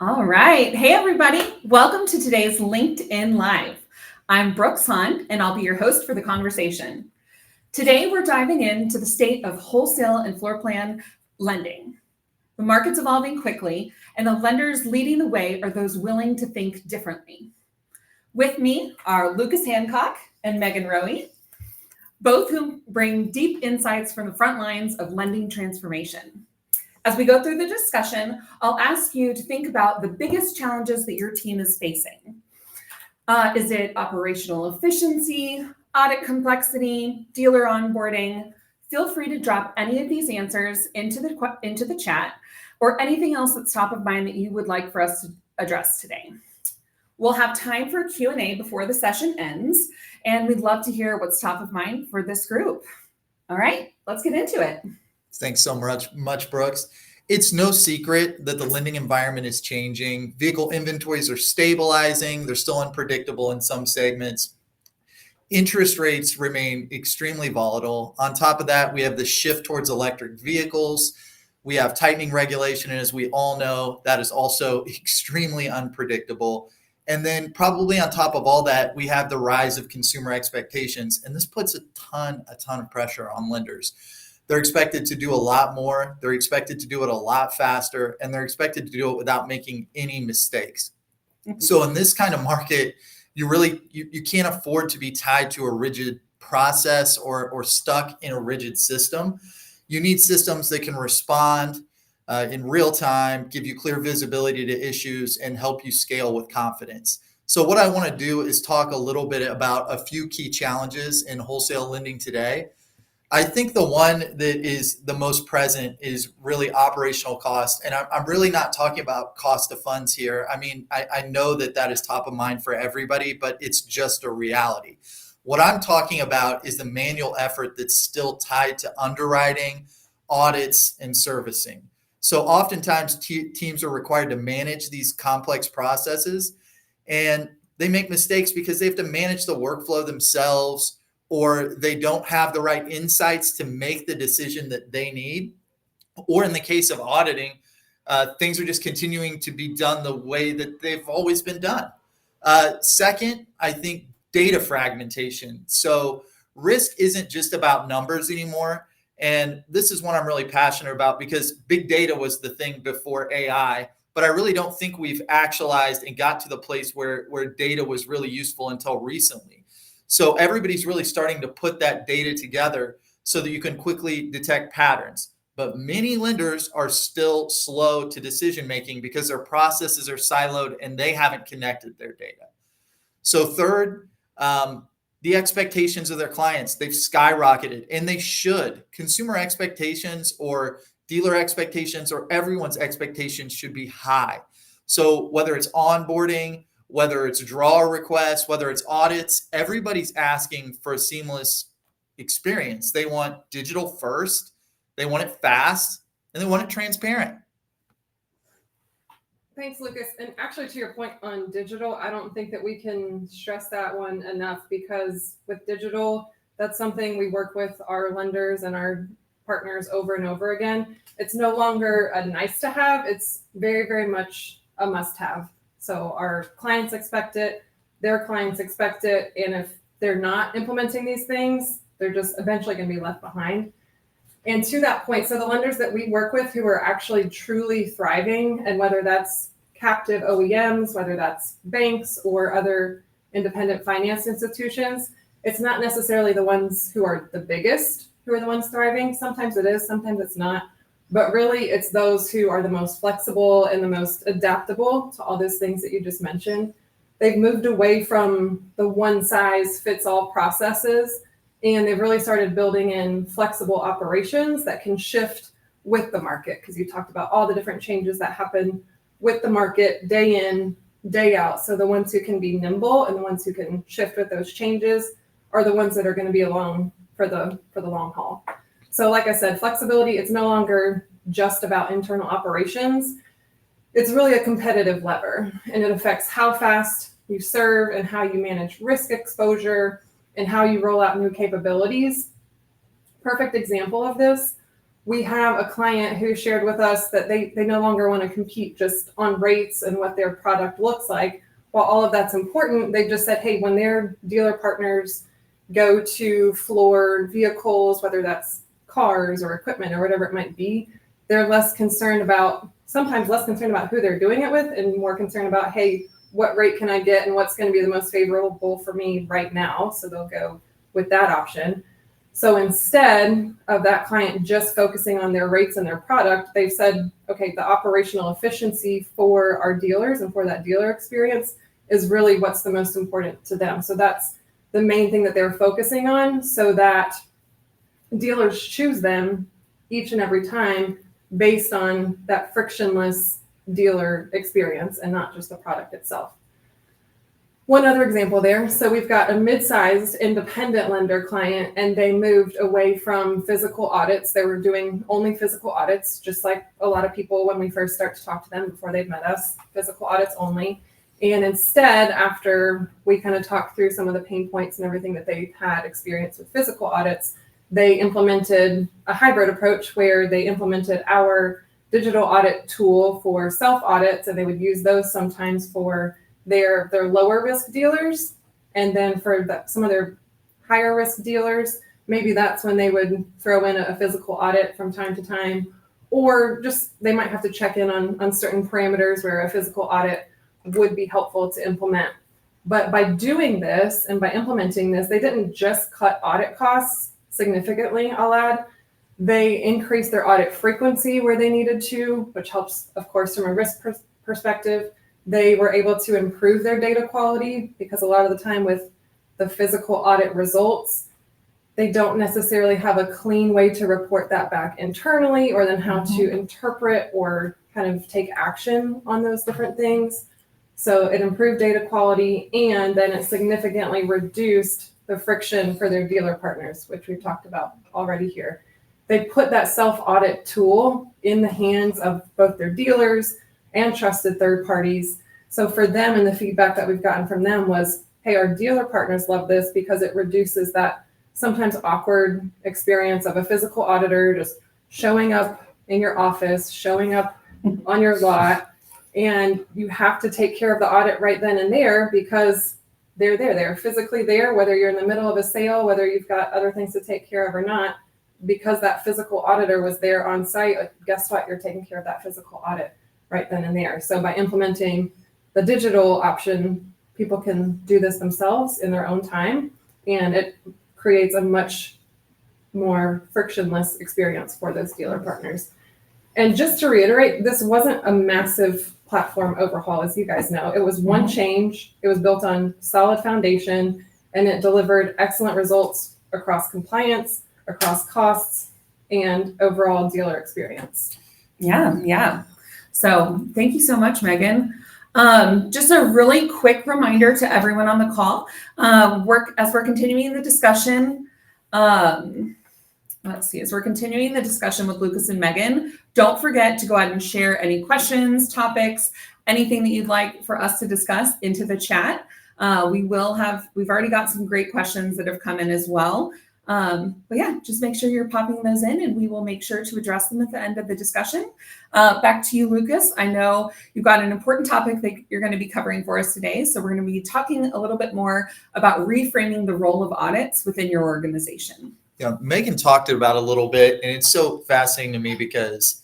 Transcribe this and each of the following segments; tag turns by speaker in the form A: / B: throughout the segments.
A: All right. Hey, everybody. Welcome to today's LinkedIn Live. I'm Brooks Hunt, and I'll be your host for the conversation. Today, we're diving into the state of wholesale and floor plan lending. The market's evolving quickly, and the lenders leading the way are those willing to think differently. With me are Lucas Hancock and Megan Rowe, both who bring deep insights from the front lines of lending transformation. As we go through the discussion, I'll ask you to think about the biggest challenges that your team is facing. Is it operational efficiency, audit complexity, dealer onboarding? Feel free to drop any of these answers into the chat or anything else that's top of mind that you would like for us to address today. We'll have time for Q&A before the session ends, and we'd love to hear what's top of mind for this group. All right, let's get into it.
B: Thanks so much, Brooks. It's no secret that the lending environment is changing. Vehicle inventories are stabilizing. They're still unpredictable in some segments. Interest rates remain extremely volatile. On top of that, we have the shift towards electric vehicles. We have tightening regulation, and as we all know, that is also extremely unpredictable. And then probably on top of all that, we have the rise of consumer expectations, and this puts a ton of pressure on lenders. They're expected to do a lot more. They're expected to do it a lot faster, and they're expected to do it without making any mistakes. So in this kind of market, you can't afford to be tied to a rigid process or stuck in a rigid system. You need systems that can respond in real time, give you clear visibility to issues, and help you scale with confidence. So what I want to do is talk a little bit about a few key challenges in wholesale lending today. I think the one that is the most present is really operational cost. And I'm really not talking about cost of funds here. I mean, I know that is top of mind for everybody, but it's just a reality. What I'm talking about is the manual effort that's still tied to underwriting, audits, and servicing. So oftentimes teams are required to manage these complex processes, and they make mistakes because they have to manage the workflow themselves, or they don't have the right insights to make the decision that they need. Or in the case of auditing, things are just continuing to be done the way that they've always been done. Second, I think data fragmentation. So risk isn't just about numbers anymore. And this is one I'm really passionate about because big data was the thing before AI, but I really don't think we've actualized and got to the place where data was really useful until recently. So everybody's really starting to put that data together so that you can quickly detect patterns. But many lenders are still slow to decision making because their processes are siloed and they haven't connected their data. So third, the expectations of their clients, they've skyrocketed, and they should. Consumer expectations or dealer expectations or everyone's expectations should be high. So whether it's onboarding, whether it's draw requests, whether it's audits, everybody's asking for a seamless experience. They want digital first, they want it fast, and they want it transparent.
C: Thanks, Lucas. And actually, to your point on digital, I don't think that we can stress that one enough, because with digital, that's something we work with our lenders and our partners over and over again. It's no longer a nice to have, it's very, very much a must have. So our clients expect it, their clients expect it, and if they're not implementing these things, they're just eventually going to be left behind. And to that point, so the lenders that we work with who are actually truly thriving, and whether that's captive OEMs, whether that's banks or other independent finance institutions, it's not necessarily the ones who are the biggest who are the ones thriving. Sometimes it is, sometimes it's not. But really, it's those who are the most flexible and the most adaptable to all those things that you just mentioned. They've moved away from the one size fits all processes, and they've really started building in flexible operations that can shift with the market, because you talked about all the different changes that happen with the market day in, day out. So the ones who can be nimble and the ones who can shift with those changes are the ones that are going to be along for the long haul. So like I said, flexibility, it's no longer just about internal operations. It's really a competitive lever, and it affects how fast you serve and how you manage risk exposure and how you roll out new capabilities. Perfect example of this We have a client who shared with us that they no longer want to compete just on rates and what their product looks like. While all of that's important, they just said, hey, when their dealer partners go to floor vehicles, whether that's cars or equipment or whatever it might be, they're sometimes less concerned about who they're doing it with and more concerned about, hey, what rate can I get and what's going to be the most favorable for me right now? So they'll go with that option. So instead of that client just focusing on their rates and their product, they've said, okay, the operational efficiency for our dealers and for that dealer experience is really what's the most important to them. So that's the main thing that they're focusing on, so that dealers choose them each and every time based on that frictionless dealer experience and not just the product itself. One other example there. So we've got a mid-sized independent lender client, and they moved away from physical audits. They were doing only physical audits, just like a lot of people when we first start to talk to them before they've met us, physical audits only. And instead, after we kind of talked through some of the pain points and everything that they had experienced with physical audits, they implemented a hybrid approach where they implemented our digital audit tool for self audits, and they would use those sometimes for their lower risk dealers. And then for some of their higher risk dealers, maybe that's when they would throw in a physical audit from time to time, or just they might have to check in on certain parameters where a physical audit would be helpful to implement. But by doing this and by implementing this, they didn't just cut audit costs significantly, I'll add. They increased their audit frequency where they needed to, which helps, of course, from a risk perspective. They were able to improve their data quality, because a lot of the time with the physical audit results, they don't necessarily have a clean way to report that back internally, or then how to interpret or kind of take action on those different things. So it improved data quality, and then it significantly reduced the friction for their dealer partners, which we've talked about already here. They put that self-audit tool in the hands of both their dealers and trusted third parties. So for them, and the feedback that we've gotten from them was, hey, our dealer partners love this because it reduces that sometimes awkward experience of a physical auditor just showing up in your office, showing up on your lot, and you have to take care of the audit right then and there because they're physically there, whether you're in the middle of a sale, whether you've got other things to take care of or not, because that physical auditor was there on site. Guess what? You're taking care of that physical audit right then and there. So by implementing the digital option, people can do this themselves in their own time, and it creates a much more frictionless experience for those dealer partners. And just to reiterate, this wasn't a massive platform overhaul, as you guys know. It was one change. It was built on solid foundation, and it delivered excellent results across compliance, across costs, and overall dealer experience.
A: Yeah. So thank you so much, Megan. Just a really quick reminder to everyone on the call, as we're continuing the discussion, as we're continuing the discussion with Lucas and Megan, don't forget to go ahead and share any questions, topics, anything that you'd like for us to discuss into the chat. We've already got some great questions that have come in as well. But yeah, just make sure you're popping those in, and we will make sure to address them at the end of the discussion. Back to you, Lucas. I know you've got an important topic that you're going to be covering for us today. So we're going to be talking a little bit more about reframing the role of audits within your organization.
B: Yeah, Megan talked about it a little bit, and it's so fascinating to me because,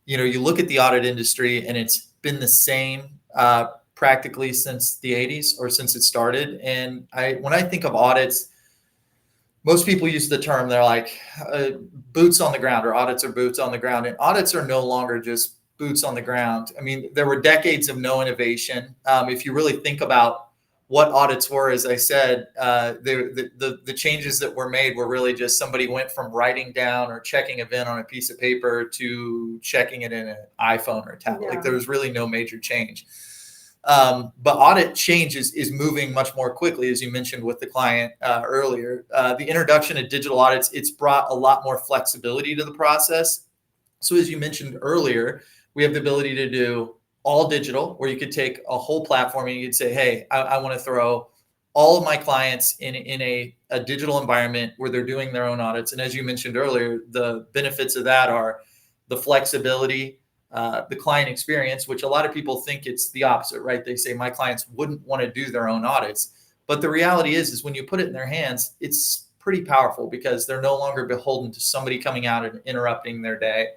B: you look at the audit industry and it's been the same practically since the 80s or since it started. And when I think of audits, most people use the term, they're like boots on the ground, or audits are boots on the ground. And audits are no longer just boots on the ground. I mean, there were decades of no innovation. If you really think about what audits were, as I said, the changes that were made were really just somebody went from writing down or checking event on a piece of paper to checking it in an iPhone or a tablet.
C: Yeah.
B: Like there was really no major change. But audit change is moving much more quickly, as you mentioned with the client earlier. The introduction of digital audits, it's brought a lot more flexibility to the process. So as you mentioned earlier, we have the ability to do all digital, where you could take a whole platform and you could say, hey, I want to throw all of my clients in a digital environment where they're doing their own audits. And as you mentioned earlier, the benefits of that are the flexibility, the client experience, which a lot of people think it's the opposite, right? They say my clients wouldn't want to do their own audits. But the reality is when you put it in their hands, it's pretty powerful because they're no longer beholden to somebody coming out and interrupting their day.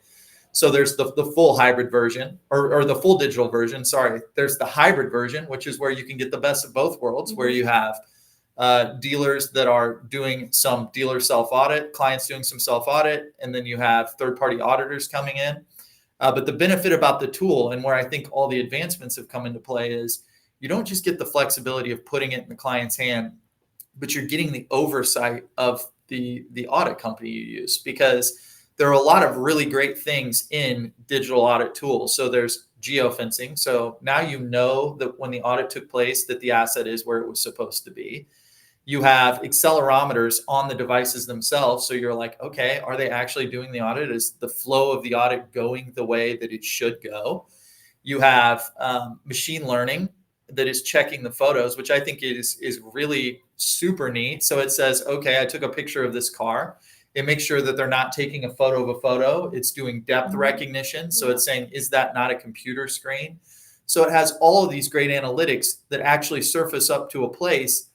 B: So there's the full hybrid version or the full digital version. Sorry. There's the hybrid version, which is where you can get the best of both worlds, where you have dealers that are doing some dealer self-audit, clients doing some self-audit, and then you have third-party auditors coming in. But the benefit about the tool and where I think all the advancements have come into play is you don't just get the flexibility of putting it in the client's hand, but you're getting the oversight of the audit company you use, because there are a lot of really great things in digital audit tools. So there's geofencing. So now you know that when the audit took place, that the asset is where it was supposed to be. You have accelerometers on the devices themselves. So you're like, okay, are they actually doing the audit? Is the flow of the audit going the way that it should go? You have machine learning that is checking the photos, which I think is really super neat. So it says, okay, I took a picture of this car. It makes sure that they're not taking a photo of a photo. It's doing depth recognition. So it's saying, is that not a computer screen? So it has all of these great analytics that actually surface up to a place,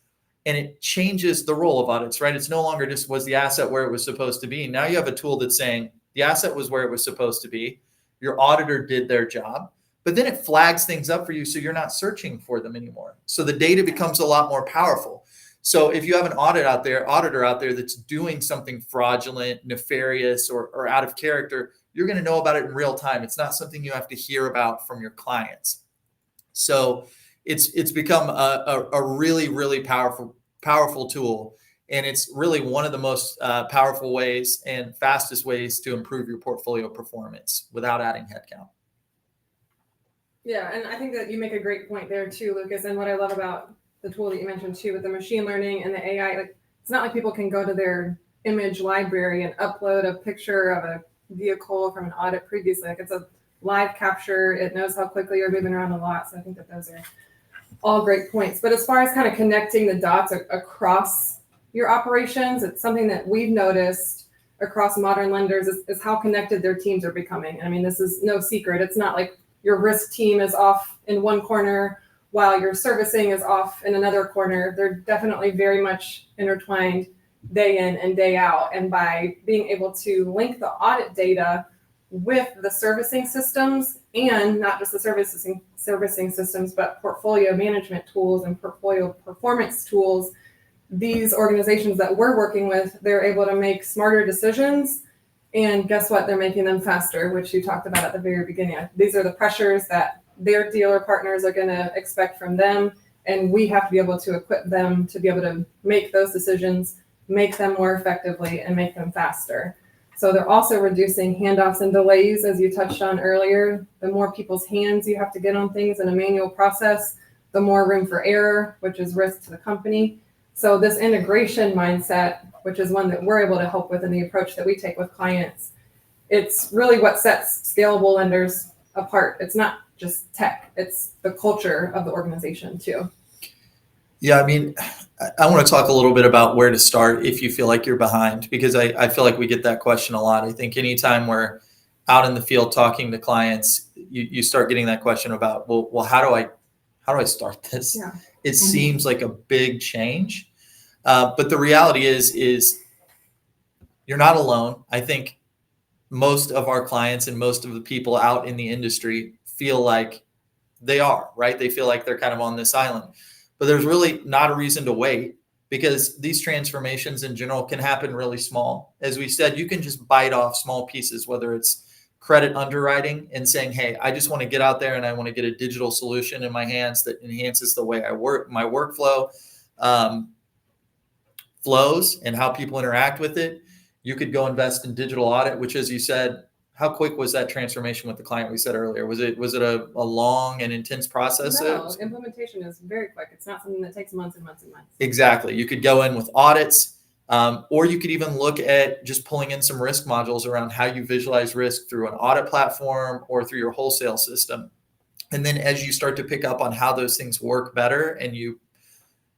B: and it changes the role of audits, right? It's no longer just was the asset where it was supposed to be. Now you have a tool that's saying the asset was where it was supposed to be. Your auditor did their job, but then it flags things up for you so you're not searching for them anymore. So the data becomes a lot more powerful. So if you have an auditor out there that's doing something fraudulent, nefarious, or out of character, you're going to know about it in real time. It's not something you have to hear about from your clients. So it's become a really, really powerful tool. And it's really one of the most powerful ways and fastest ways to improve your portfolio performance without adding headcount.
C: Yeah, and I think that you make a great point there too, Lucas. And what I love about the tool that you mentioned too, with the machine learning and the AI, like it's not like people can go to their image library and upload a picture of a vehicle from an audit previously. Like it's a live capture. It knows how quickly you're moving around a lot. So I think that those are all great points. But as far as kind of connecting the dots across your operations, it's something that we've noticed across modern lenders is how connected their teams are becoming. I mean, this is no secret. It's not like your risk team is off in one corner while your servicing is off in another corner. They're definitely very much intertwined day in and day out. And by being able to link the audit data with the servicing systems, and not just the servicing systems, but portfolio management tools and portfolio performance tools, these organizations that we're working with, they're able to make smarter decisions. And guess what? They're making them faster, which you talked about at the very beginning. These are the pressures that their dealer partners are going to expect from them. And we have to be able to equip them to be able to make those decisions, make them more effectively, and make them faster. So they're also reducing handoffs and delays, as you touched on earlier. The more people's hands you have to get on things in a manual process, the more room for error, which is risk to the company. So this integration mindset, which is one that we're able to help with in the approach that we take with clients, it's really what sets scalable lenders apart. It's not just tech, it's the culture of the organization too.
B: Yeah, I mean, I want to talk a little bit about where to start if you feel like you're behind, because I feel like we get that question a lot. I think anytime we're out in the field talking to clients, you start getting that question about, well, how do I start this?
C: Yeah.
B: It seems like a big change. But the reality is you're not alone. I think most of our clients and most of the people out in the industry feel like they are, right? They feel like they're kind of on this island. But there's really not a reason to wait, because these transformations in general can happen really small. As we said, you can just bite off small pieces, whether it's credit underwriting and saying, hey, I just want to get out there and I want to get a digital solution in my hands that enhances the way I work, my workflow flows and how people interact with it. You could go invest in digital audit, which, as you said, how quick was that transformation with the client we said earlier? Was it a long and intense process?
C: No, implementation is very quick. It's not something that takes months and months and months.
B: Exactly. You could go in with audits, or you could even look at just pulling in some risk modules around how you visualize risk through an audit platform or through your wholesale system. And then as you start to pick up on how those things work better and you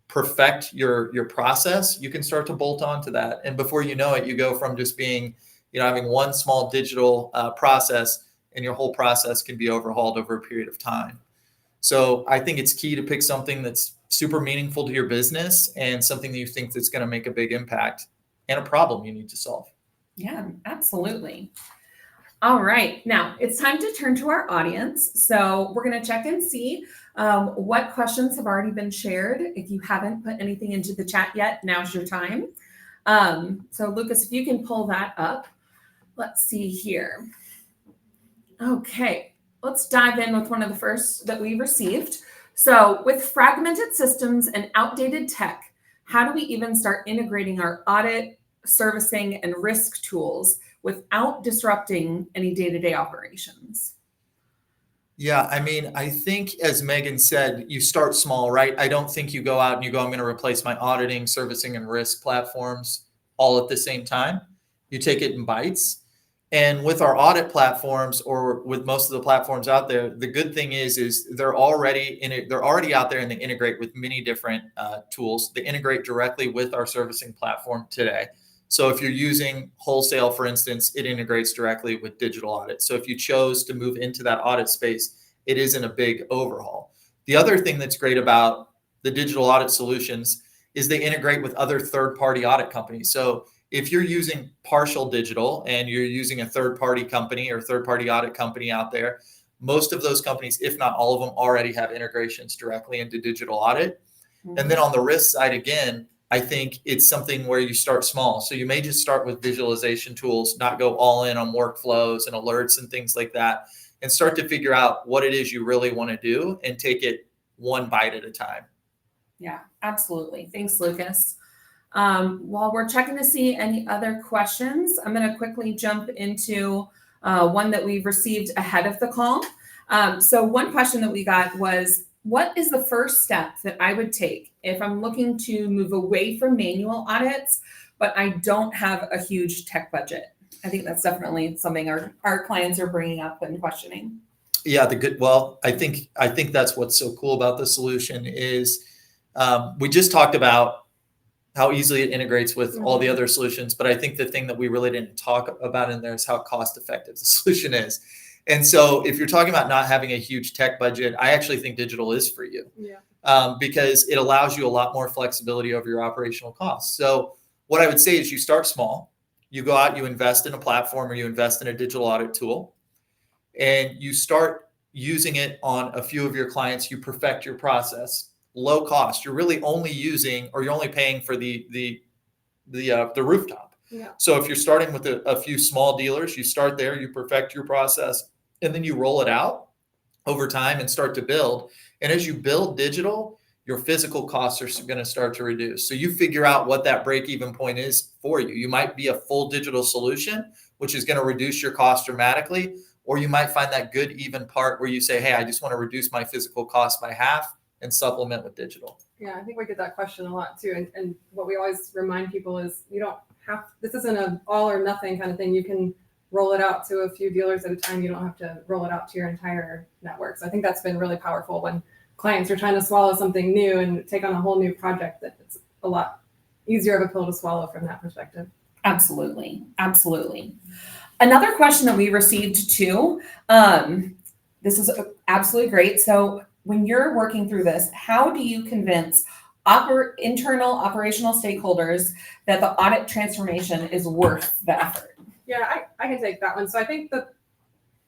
B: perfect your process, you can start to bolt onto that. And before you know it, you go from just being, having one small digital process, and your whole process can be overhauled over a period of time. So I think it's key to pick something that's super meaningful to your business and something that you think that's going to make a big impact and a problem you need to solve.
A: Yeah, absolutely. All right, now it's time to turn to our audience. So we're going to check and see what questions have already been shared. If you haven't put anything into the chat yet, now's your time. So Lucas, if you can pull that up. Let's see here. Okay, let's dive in with one of the first that we received. So with fragmented systems and outdated tech, how do we even start integrating our audit, servicing, and risk tools without disrupting any day-to-day operations?
B: Yeah, I mean, I think as Megan said, you start small, right? I don't think you go out and you go, I'm going to replace my auditing, servicing, and risk platforms all at the same time. You take it in bites. And with our audit platforms, or with most of the platforms out there, the good thing is they're already out there, and they integrate with many different tools. They integrate directly with our servicing platform today. So if you're using Wholesale, for instance, it integrates directly with digital audit. So if you chose to move into that audit space, it isn't a big overhaul. The other thing that's great about the digital audit solutions is they integrate with other third-party audit companies. So if you're using partial digital and you're using a third-party company or third-party audit company out there, most of those companies, if not all of them, already have integrations directly into digital audit. Mm-hmm. And then on the risk side, again, I think it's something where you start small. So you may just start with visualization tools, not go all in on workflows and alerts and things like that, and start to figure out what it is you really want to do and take it one bite at a time.
A: Yeah, absolutely. Thanks, Lucas. While we're checking to see any other questions, I'm going to quickly jump into one that we received ahead of the call. So one question that we got was, what is the first step that I would take if I'm looking to move away from manual audits, but I don't have a huge tech budget? I think that's definitely something our clients are bringing up and questioning.
B: Yeah, I think that's what's so cool about the solution is we just talked about how easily it integrates with all the other solutions. But I think the thing that we really didn't talk about in there is how cost effective the solution is. And so if you're talking about not having a huge tech budget, I actually think digital is for you. Yeah. Because it allows you a lot more flexibility over your operational costs. So what I would say is you start small, you go out, you invest in a platform or you invest in a digital audit tool, and you start using it on a few of your clients. You perfect your process. Low cost. You're really only using, or you're only paying for the rooftop. Yeah. So if you're starting with a few small dealers, you start there, you perfect your process, and then you roll it out over time and start to build. And as you build digital, your physical costs are going to start to reduce. So you figure out what that break-even point is for you. You might be a full digital solution, which is going to reduce your cost dramatically, or you might find that good even part where you say, hey, I just want to reduce my physical cost by half and supplement with digital.
C: Yeah, I think we get that question a lot too. And what we always remind people is this isn't an all or nothing kind of thing. You can roll it out to a few dealers at a time. You don't have to roll it out to your entire network. So I think that's been really powerful when clients are trying to swallow something new and take on a whole new project, that it's a lot easier of a pill to swallow from that perspective.
A: Absolutely. Absolutely. Another question that we received too, this is absolutely great. So when you're working through this, how do you convince internal operational stakeholders that the audit transformation is worth the effort?
C: Yeah, I can take that one. So I think the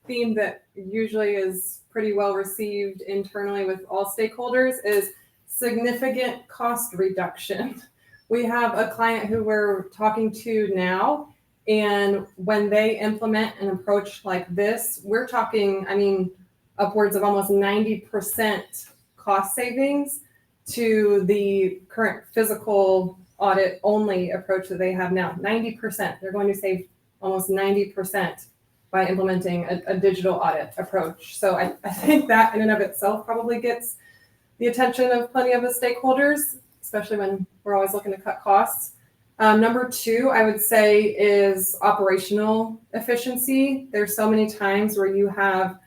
C: theme that usually is pretty well received internally with all stakeholders is significant cost reduction. We have a client who we're talking to now, and when they implement an approach like this, we're talking, upwards of almost 90% cost savings to the current physical audit only approach that they have now. 90%. They're going to save almost 90% by implementing a digital audit approach. So I think that in and of itself probably gets the attention of plenty of the stakeholders, especially when we're always looking to cut costs. Number two, I would say, is operational efficiency. There's so many times where you have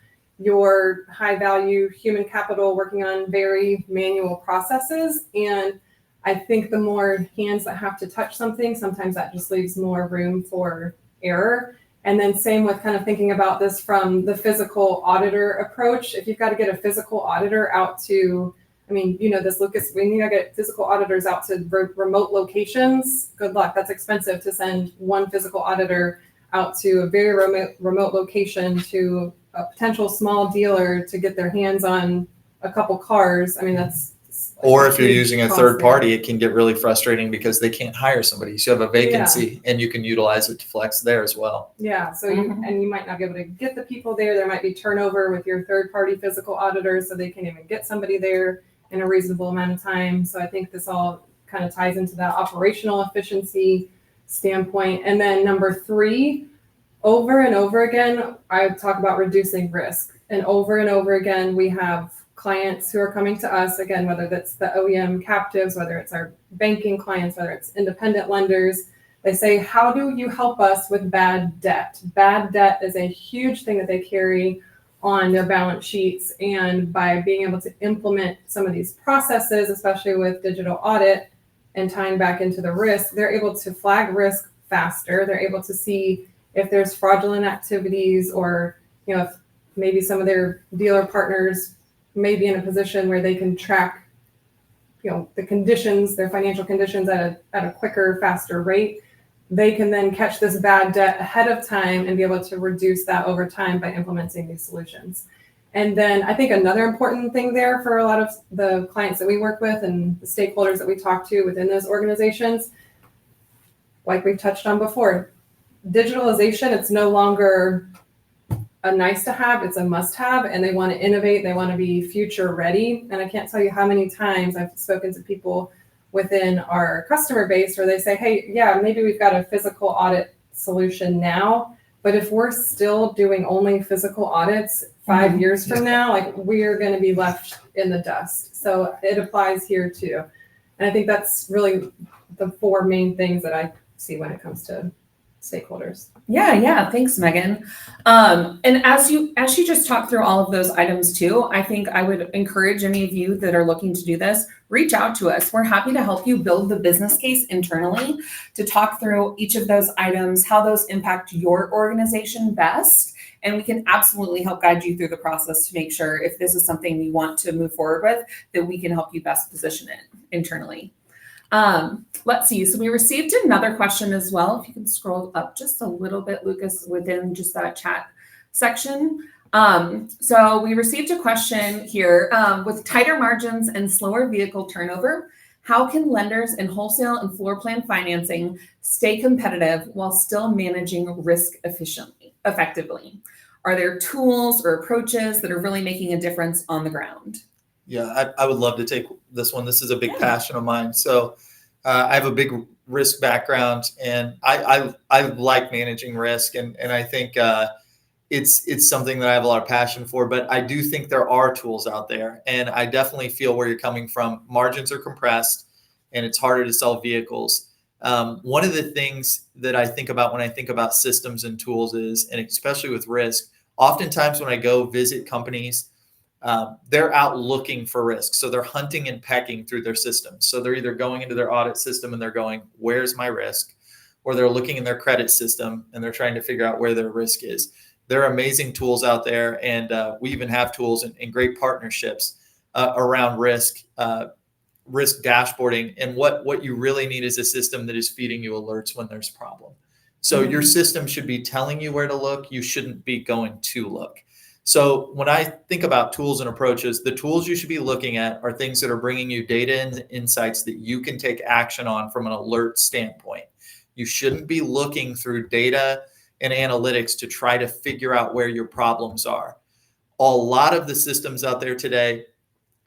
C: your high value human capital working on very manual processes, and I think the more hands that have to touch something, sometimes that just leaves more room for error. And then same with kind of thinking about this from the physical auditor approach. If you've got to get a physical auditor out to, I mean, you know this, Lucas, we need to get physical auditors out to remote locations. Good luck. That's expensive to send one physical auditor out to a very remote location to a potential small dealer to get their hands on a couple cars. I mean, that's,
B: or if you're using a third party,
C: there.
B: it can get really frustrating because they can't hire somebody. So you have a vacancy and you can utilize it to flex there as well.
C: Yeah. So you might not be able to get the people there. There might be turnover with your third party physical auditors, so they can't even get somebody there in a reasonable amount of time. So I think this all kind of ties into that operational efficiency standpoint. And then number 3, over and over again, I talk about reducing risk. And over again, we have clients who are coming to us, again, whether that's the OEM captives, whether it's our banking clients, whether it's independent lenders. They say, how do you help us with bad debt? Bad debt is a huge thing that they carry on their balance sheets. And by being able to implement some of these processes, especially with digital audit and tying back into the risk, they're able to flag risk faster. They're able to see if there's fraudulent activities, or, you know, if maybe some of their dealer partners may be in a position where they can track, you know, the conditions, their financial conditions at a quicker, faster rate. They can then catch this bad debt ahead of time and be able to reduce that over time by implementing these solutions. And then I think another important thing there for a lot of the clients that we work with and the stakeholders that we talk to within those organizations, like we've touched on before, digitalization, it's no longer a nice to have, it's a must have, and they want to innovate, they want to be future ready. And I can't tell you how many times I've spoken to people within our customer base where they say, hey, yeah, maybe we've got a physical audit solution now, but if we're still doing only physical audits 5 years from now, like, we're going to be left in the dust. So it applies here too. And I think that's really the 4 main things that I see when it comes to stakeholders.
A: Yeah. Thanks, Megan. And as she just talked through all of those items too, I think I would encourage any of you that are looking to do this, reach out to us. We're happy to help you build the business case internally to talk through each of those items, how those impact your organization best. And we can absolutely help guide you through the process to make sure if this is something we want to move forward with, that we can help you best position it internally. Let's see. So we received another question as well. If you can scroll up just a little bit, Lucas, within just that chat section. So we received a question here, with tighter margins and slower vehicle turnover, how can lenders in wholesale and floor plan financing stay competitive while still managing risk effectively? Are there tools or approaches that are really making a difference on the ground?
B: Yeah, I would love to take this one. This is a big passion of mine. So I have a big risk background, and I like managing risk, and I think it's something that I have a lot of passion for. But I do think there are tools out there, and I definitely feel where you're coming from. Margins are compressed, and it's harder to sell vehicles. One of the things that I think about when I think about systems and tools is, and especially with risk, oftentimes when I go visit companies, they're out looking for risk. So they're hunting and pecking through their systems. So they're either going into their audit system and they're going, where's my risk? Or they're looking in their credit system and they're trying to figure out where their risk is. There are amazing tools out there. And we even have tools and great partnerships around risk dashboarding. And what you really need is a system that is feeding you alerts when there's a problem. So your system should be telling you where to look. You shouldn't be going to look. So when I think about tools and approaches, the tools you should be looking at are things that are bringing you data and insights that you can take action on from an alert standpoint. You shouldn't be looking through data and analytics to try to figure out where your problems are. A lot of the systems out there today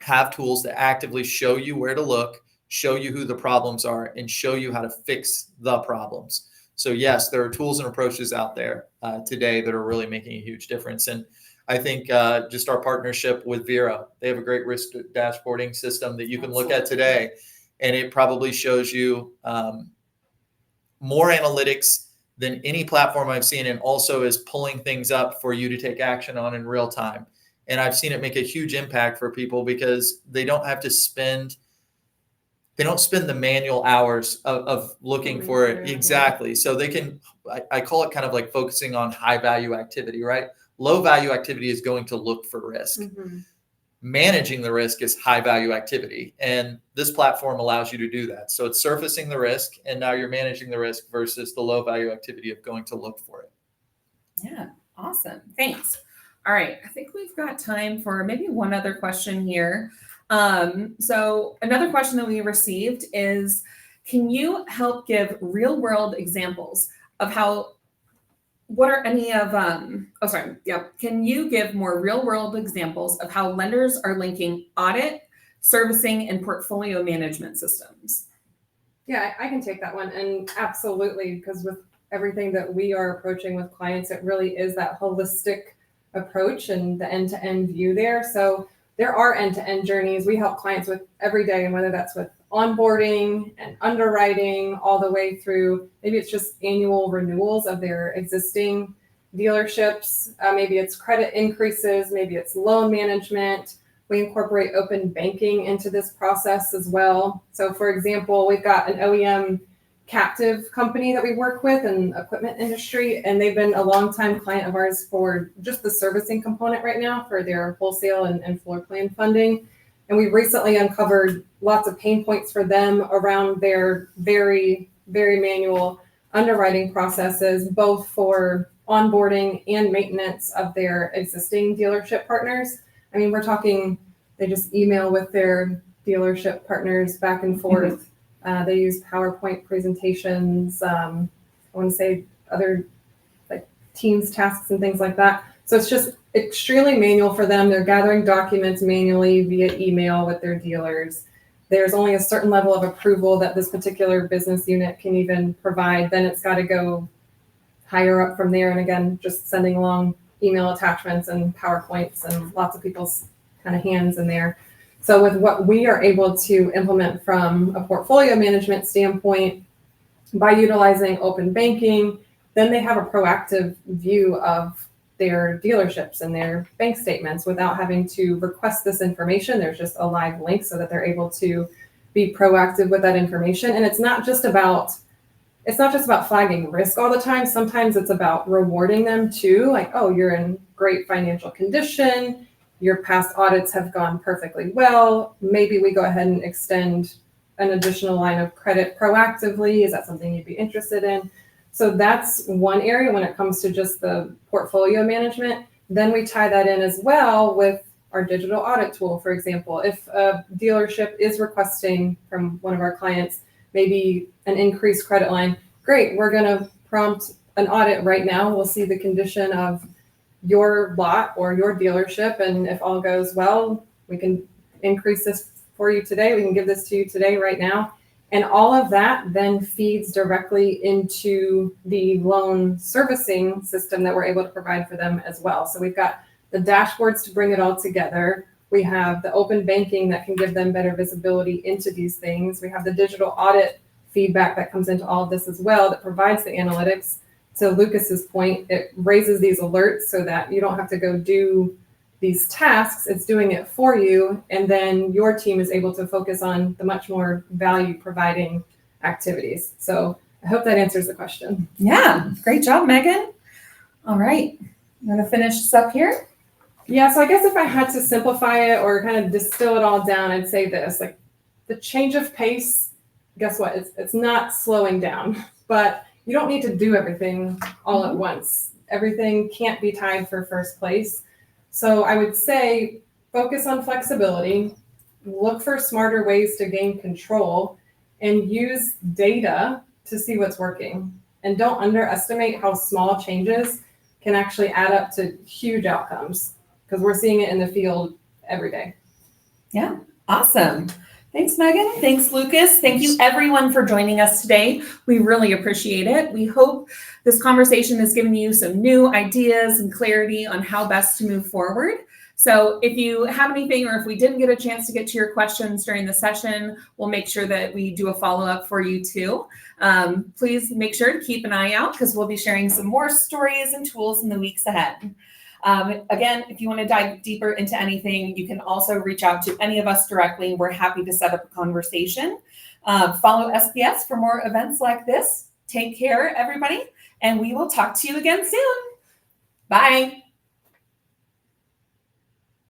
B: have tools that actively show you where to look, show you who the problems are, and show you how to fix the problems. So yes, there are tools and approaches out there today that are really making a huge difference. And I think just our partnership with Vero, they have a great risk dashboarding system that you can look at today, and it probably shows you more analytics than any platform I've seen, and also is pulling things up for you to take action on in real time. And I've seen it make a huge impact for people because they don't have to spend they don't spend the manual hours of looking for it. Exactly. So they can, I call it kind of like focusing on high value activity, right? Low value activity is going to look for risk.
C: Mm-hmm.
B: Managing the risk is high value activity. And this platform allows you to do that. So it's surfacing the risk, and now you're managing the risk versus the low value activity of going to look for it.
A: Yeah, awesome. Thanks. All right, I think we've got time for maybe one other question here. So another question that we received is, can you help give real world examples of how, what are any of, can you give more real world examples of how lenders are linking audit, servicing, and portfolio management systems?
C: Yeah, I can take that one. And absolutely, because with everything that we are approaching with clients, it really is that holistic approach and the end-to-end view there. So there are end-to-end journeys we help clients with every day, and whether that's with onboarding and underwriting all the way through, maybe it's just annual renewals of their existing dealerships, maybe it's credit increases, maybe it's loan management. We incorporate open banking into this process as well. So for example, we've got an OEM captive company that we work with in the equipment industry, and they've been a longtime client of ours for just the servicing component right now for their wholesale and floor plan funding. And we recently uncovered lots of pain points for them around their very, very manual underwriting processes, both for onboarding and maintenance of their existing dealership partners. I mean, we're talking, they just email with their dealership partners back and forth. They use PowerPoint presentations. I want to say other like Teams tasks and things like that. So it's just extremely manual for them. They're gathering documents manually via email with their dealers. There's only a certain level of approval that this particular business unit can even provide. Then it's got to go higher up from there. And again, just sending along email attachments and PowerPoints and lots of people's kind of hands in there. So with what we are able to implement from a portfolio management standpoint, by utilizing open banking, then they have a proactive view of their dealerships and their bank statements without having to request this information. There's just a live link so that they're able to be proactive with that information. And it's not just about flagging risk all the time. Sometimes it's about rewarding them too. Like, oh, you're in great financial condition. Your past audits have gone perfectly well. Maybe we go ahead and extend an additional line of credit proactively. Is that something you'd be interested in? So that's one area when it comes to just the portfolio management. Then we tie that in as well with our digital audit tool. For example, if a dealership is requesting from one of our clients maybe an increased credit line, great, we're going to prompt an audit right now. We'll see the condition of your lot or your dealership, and if all goes well, we can increase this for you today. We can give this to you today right now. And all of that then feeds directly into the loan servicing system that we're able to provide for them as well. So we've got the dashboards to bring it all together. We have the open banking that can give them better visibility into these things. We have the digital audit feedback that comes into all of this as well that provides the analytics. To Lucas's point, it raises these alerts so that you don't have to go do these tasks. It's doing it for you. And then your team is able to focus on the much more value providing activities. So I hope that answers the question.
A: Yeah, great job, Megan. All right, I'm going to finish this up here.
C: Yeah, so I guess if I had to simplify it or kind of distill it all down, I'd say this, like the change of pace, guess what? It's not slowing down, but you don't need to do everything all at once. Everything can't be tied for first place. So I would say focus on flexibility, look for smarter ways to gain control, and use data to see what's working. And don't underestimate how small changes can actually add up to huge outcomes, because we're seeing it in the field every day.
A: Yeah, awesome. Thanks, Megan. Thanks, Lucas. Thank you, everyone, for joining us today. We really appreciate it. We hope this conversation has given you some new ideas and clarity on how best to move forward. So if you have anything, or if we didn't get a chance to get to your questions during the session, we'll make sure that we do a follow-up for you too. Please make sure to keep an eye out, because we'll be sharing some more stories and tools in the weeks ahead. Again, if you want to dive deeper into anything, you can also reach out to any of us directly. We're happy to set up a conversation. Follow SPS for more events like this. Take care, everybody, and we will talk to you again soon. Bye.